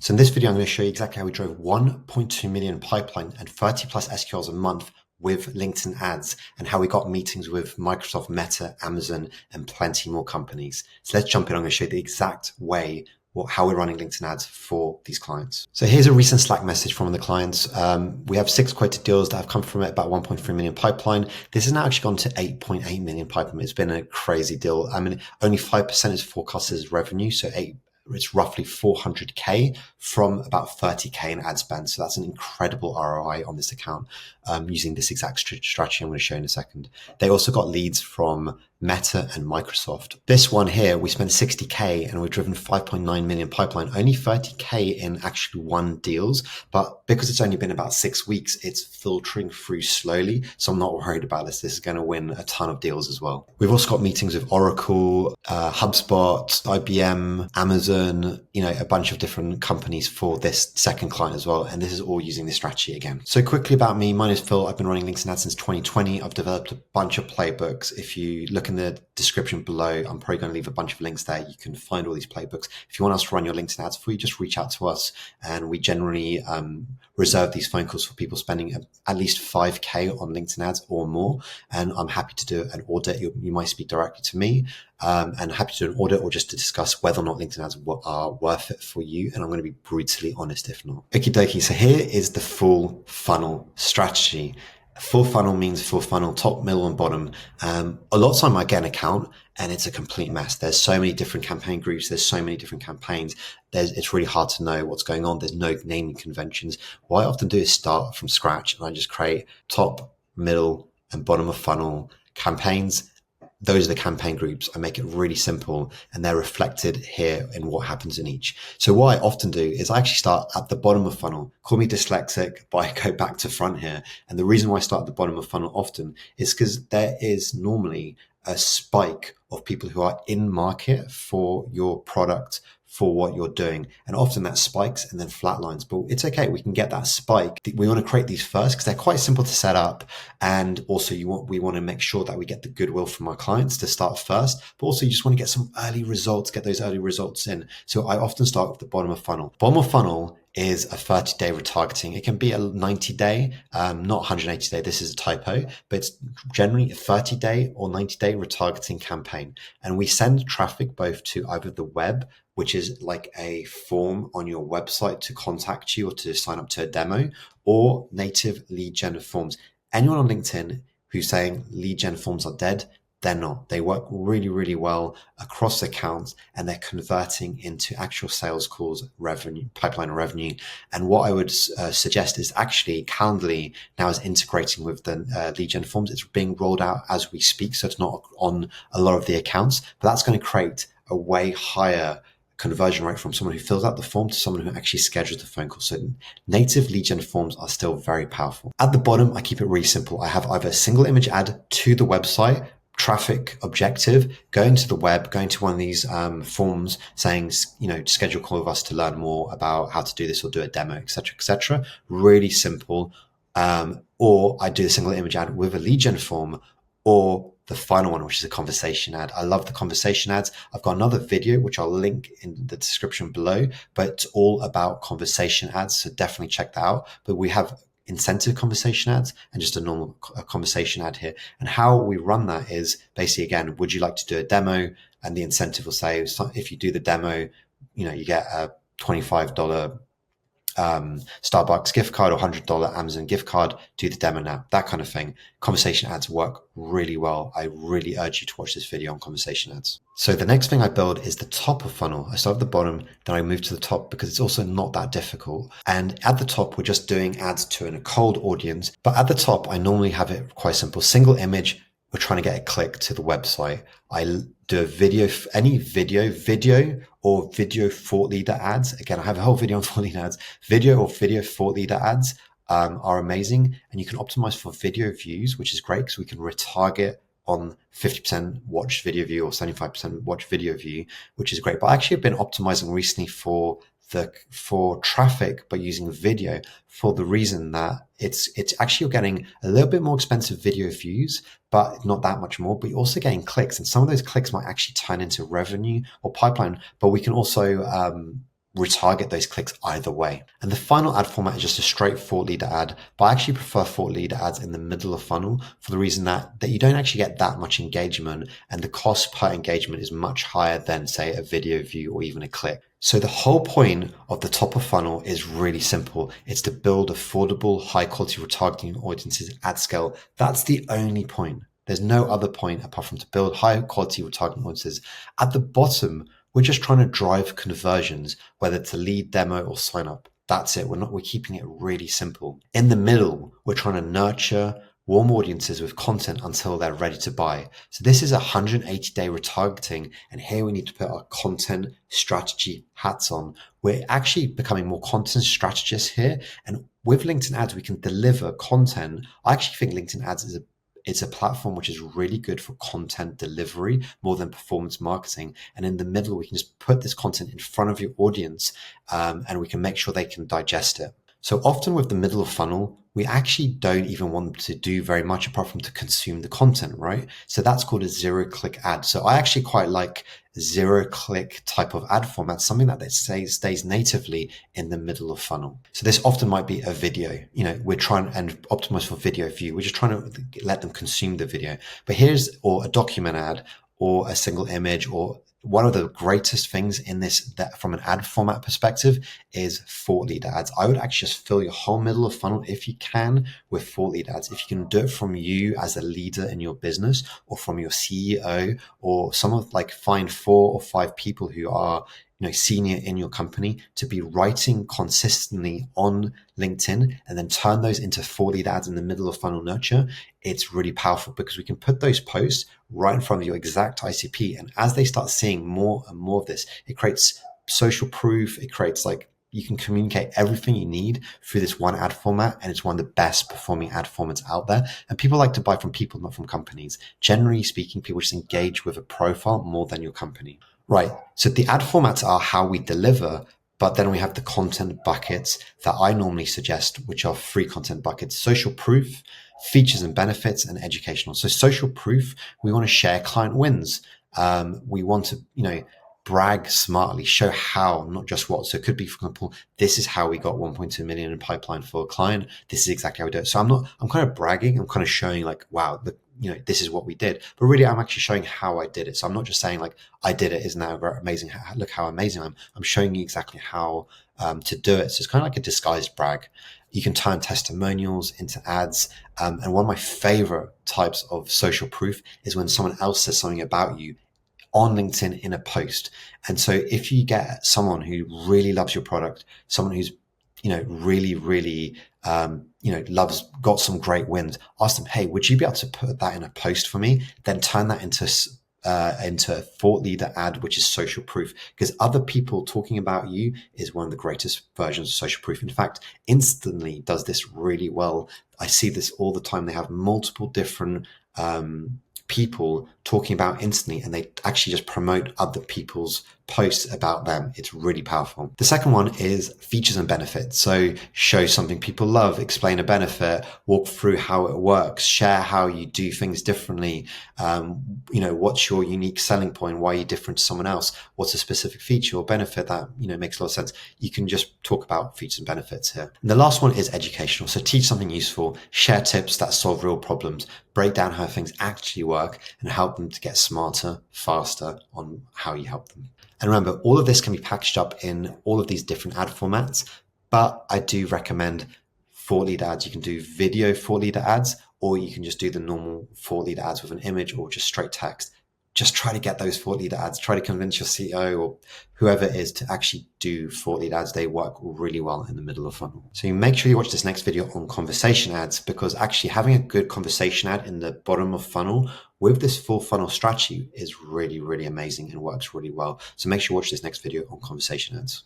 So in this video, I'm going to show you exactly how we drove 1.2 million pipeline and 30 plus SQLs a month with LinkedIn ads, and how we got meetings with Microsoft, Meta, Amazon, and plenty more companies. So let's jump in. I'm going to show you the exact way how we're running LinkedIn ads for these clients. So here's a recent Slack message from one of the clients. We have 6 quoted deals that have come from it, about 1.3 million pipeline. This has now actually gone to 8.8 million pipeline. It's been a crazy deal. I mean, only 5% is forecasted as revenue. So it's roughly 400K from about 30K in ad spend. So that's an incredible ROI on this account using this exact strategy I'm going to show in a second. They also got leads from Meta and Microsoft. This one here, we spent 60K and we've driven 5.9 million pipeline, only 30K in actually won deals. But because it's only been about 6 weeks, it's filtering through slowly. So I'm not worried about this. This is going to win a ton of deals as well. We've also got meetings with Oracle, HubSpot, IBM, Amazon, a bunch of different companies for this second client as well. And this is all using this strategy again. So quickly about me, my name is Phil. I've been running LinkedIn ads since 2020. I've developed a bunch of playbooks. If you look in the description below, I'm probably going to leave a bunch of links there. You can find all these playbooks. If you want us to run your LinkedIn ads for you, just reach out to us. And we generally reserve these phone calls for people spending at least 5K on LinkedIn ads or more. And I'm happy to do an audit. You might speak directly to me. And happy to do an audit or just to discuss whether or not LinkedIn ads are worth it for you. And I'm going to be brutally honest if not. Okie dokie. So here is the full funnel strategy. Full funnel means full funnel, top, middle, and bottom. A lot of time I get an account and it's a complete mess. There's so many different campaign groups. There's so many different campaigns. It's really hard to know what's going on. There's no naming conventions. What I often do is start from scratch and I just create top, middle, and bottom of funnel campaigns. Those are the campaign groups. I make it really simple and they're reflected here in what happens in each. So what I often do is I actually start at the bottom of funnel. Call me dyslexic, but I go back to front here. And the reason why I start at the bottom of funnel often is because there is normally a spike of people who are in market for your product, for what you're doing. And often that spikes and then flatlines, but it's okay. We can get that spike. We want to create these first because they're quite simple to set up. And also we want to make sure that we get the goodwill from our clients to start first, but also you just want to get some early results, get those early results in. So I often start with the bottom of funnel. Bottom of funnel is a 30-day retargeting. It can be a 90-day, not 180-day. This is a typo, but it's generally a 30-day or 90-day retargeting campaign. And we send traffic both to either the web, which is like a form on your website to contact you or to sign up to a demo, or native lead gen forms. Anyone on LinkedIn who's saying lead gen forms are dead, they're not. They work really, really well across accounts and they're converting into actual sales calls, revenue, pipeline revenue. And what I would suggest is actually Calendly now is integrating with the lead gen forms. It's being rolled out as we speak. So it's not on a lot of the accounts, but that's going to create a way higher conversion rate from someone who fills out the form to someone who actually schedules the phone call. So native lead gen forms are still very powerful. At the bottom, I keep it really simple. I have either a single image ad to the website, traffic objective, going to the web, going to one of these forms saying, schedule a call with us to learn more about how to do this or do a demo, etc., etc. Really simple. Or I do a single image ad with a lead gen form, or the final one, which is a conversation ad. I love the conversation ads. I've got another video, which I'll link in the description below, but it's all about conversation ads. So definitely check that out. But we have incentive conversation ads and just a normal conversation ad here. And how we run that is basically, again, would you like to do a demo? And the incentive will say, if you do the demo, you get a $25 Starbucks gift card or $100 Amazon gift card, do the demo now, that kind of thing. Conversation ads work really well. I really urge you to watch this video on conversation ads. So the next thing I build is the top of funnel. I start at the bottom, then I move to the top because it's also not that difficult. And at the top, we're just doing ads to a cold audience. But at the top, I normally have it quite simple. Single image, we're trying to get a click to the website. I do a video, any video or video thought leader ads. Again, I have a whole video on thought leader ads. Video or video thought leader ads are amazing. And you can optimize for video views, which is great because we can retarget on 50% watched video view or 75% watched video view, which is great. But I actually have been optimizing recently for traffic, but using video for the reason that it's actually you're getting a little bit more expensive video views, but not that much more, but you're also getting clicks. And some of those clicks might actually turn into revenue or pipeline, but we can also retarget those clicks either way. And the final ad format is just a straight thought leader ad, but I actually prefer thought leader ads in the middle of funnel for the reason that you don't actually get that much engagement, and the cost per engagement is much higher than, say, a video view or even a click. So the whole point of the top of funnel is really simple. It's to build affordable, high quality retargeting audiences at scale. That's the only point. There's no other point apart from to build high quality retargeting audiences. At the bottom, we're just trying to drive conversions, whether it's a lead, demo, or sign up. That's it. We're keeping it really simple. In the middle, we're trying to nurture warm audiences with content until they're ready to buy. So this is 180-day retargeting. And here we need to put our content strategy hats on. We're actually becoming more content strategists here. And with LinkedIn ads, we can deliver content. I actually think LinkedIn ads is it's a platform which is really good for content delivery more than performance marketing. And in the middle, we can just put this content in front of your audience, and we can make sure they can digest it. So often with the middle of funnel, we actually don't even want to do very much apart from to consume the content, right? So that's called a zero-click ad. So I actually quite like zero-click type of ad format, something that stays natively in the middle of funnel. So this often might be a video. We're trying and optimize for video view. We're just trying to let them consume the video. But or a document ad or a single image, or one of the greatest things in this, that from an ad format perspective, is thought leader ads. I would actually just fill your whole middle of funnel, if you can, with thought leader ads. If you can do it from you as a leader in your business, or from your CEO, or find 4 or 5 people who are senior in your company to be writing consistently on LinkedIn, and then turn those into thought lead ads in the middle of funnel nurture. It's really powerful because we can put those posts right in front of your exact ICP. And as they start seeing more and more of this, it creates social proof. It creates you can communicate everything you need through this one ad format. And it's one of the best performing ad formats out there. And people like to buy from people, not from companies. Generally speaking, people just engage with a profile more than your company. Right. So the ad formats are how we deliver, but then we have the content buckets that I normally suggest, which are 3 content buckets: social proof, features and benefits, and educational. So social proof, we want to share client wins. We want to, brag smartly, show how, not just what. So it could be, for example, this is how we got 1.2 million in pipeline for a client. This is exactly how we do it. So I'm kind of bragging. I'm kind of showing wow, this is what we did. But really, I'm actually showing how I did it. So I'm not just saying I did it, isn't that amazing? Look how amazing I am. I'm showing you exactly how to do it. So it's kind of like a disguised brag. You can turn testimonials into ads. And one of my favorite types of social proof is when someone else says something about you on LinkedIn in a post. And so if you get someone who really loves your product, someone who's, really, really, got some great wins, ask them, hey, would you be able to put that in a post for me? Then turn that into a thought leader ad, which is social proof, because other people talking about you is one of the greatest versions of social proof. In fact, Instantly does this really well. I see this all the time. They have multiple different people talking about Instantly, and they actually just promote other people's posts about them. It's really powerful. The second one is features and benefits. So show something people love, explain a benefit, walk through how it works, share how you do things differently. What's your unique selling point? Why are you different to someone else? What's a specific feature or benefit that, makes a lot of sense? You can just talk about features and benefits here. And the last one is educational. So teach something useful, share tips that solve real problems, break down how things actually work, and help them to get smarter, faster on how you help them. And remember, all of this can be packaged up in all of these different ad formats, but I do recommend thought leader ads. You can do video thought leader ads, or you can just do the normal thought leader ads with an image or just straight text. Just try to get those thought leader ads. Try to convince your CEO or whoever it is to actually do thought leader ads. They work really well in the middle of funnel. So you make sure you watch this next video on conversation ads, because actually having a good conversation ad in the bottom of funnel with this full funnel strategy is really, really amazing and works really well. So make sure you watch this next video on conversation ads.